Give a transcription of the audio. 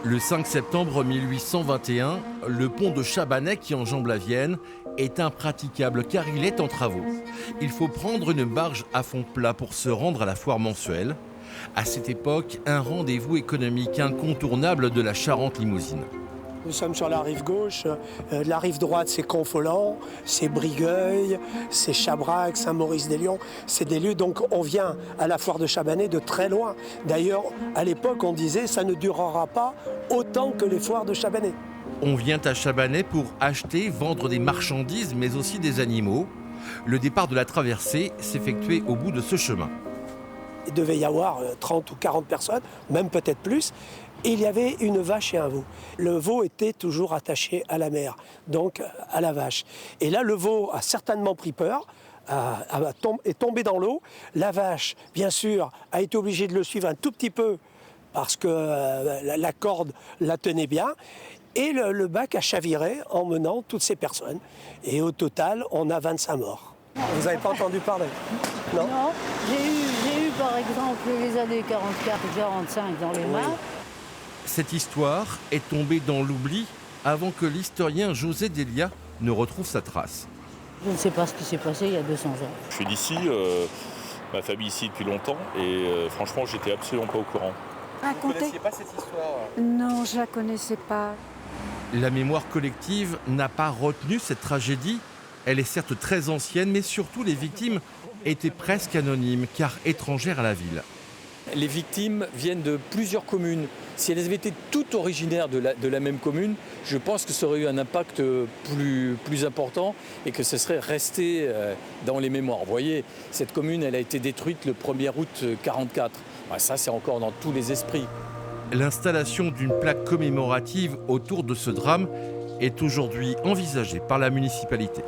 Le 5 septembre 1821, le pont de Chabanais qui enjambe la Vienne est impraticable car il est en travaux. Il faut prendre une barge à fond plat pour se rendre à la foire mensuelle. À cette époque, un rendez-vous économique incontournable de la Charente-Limousine. Nous sommes sur la rive gauche, la rive droite c'est Confolens, c'est Brigueuil, c'est Chabrac, Saint-Maurice-des-Lions, c'est des lieux, donc on vient à la foire de Chabanais de très loin. D'ailleurs, à l'époque on disait ça ne durera pas autant que les foires de Chabanais. On vient à Chabanais pour acheter, vendre des marchandises mais aussi des animaux. Le départ de la traversée s'effectuait au bout de ce chemin. Il devait y avoir 30 ou 40 personnes, même peut-être plus. Et il y avait une vache et un veau. Le veau était toujours attaché à la mère, donc à la vache. Et là, le veau a certainement pris peur, est tombé dans l'eau. La vache, bien sûr, a été obligée de le suivre un tout petit peu parce que la corde la tenait bien. Et le bac a chaviré en menant toutes ces personnes. Et au total, on a 25 morts. Vous n'avez pas entendu parler? Non, j'ai eu par exemple les années 44-45 dans les mains. Cette histoire est tombée dans l'oubli avant que l'historien José Delia ne retrouve sa trace. Je ne sais pas ce qui s'est passé il y a 200 ans. Je suis d'ici, ma famille ici depuis longtemps et franchement j'étais absolument pas au courant. Vous ne connaissiez pas cette histoire? Non, je la connaissais pas. La mémoire collective n'a pas retenu cette tragédie. Elle est certes très ancienne, mais surtout les victimes étaient presque anonymes car étrangères à la ville. Les victimes viennent de plusieurs communes. Si elles avaient été toutes originaires de la même commune, je pense que ça aurait eu un impact plus important et que ce serait resté dans les mémoires. Vous voyez, cette commune, elle a été détruite le 1er août 1944. Ça, c'est encore dans tous les esprits. L'installation d'une plaque commémorative autour de ce drame est aujourd'hui envisagée par la municipalité.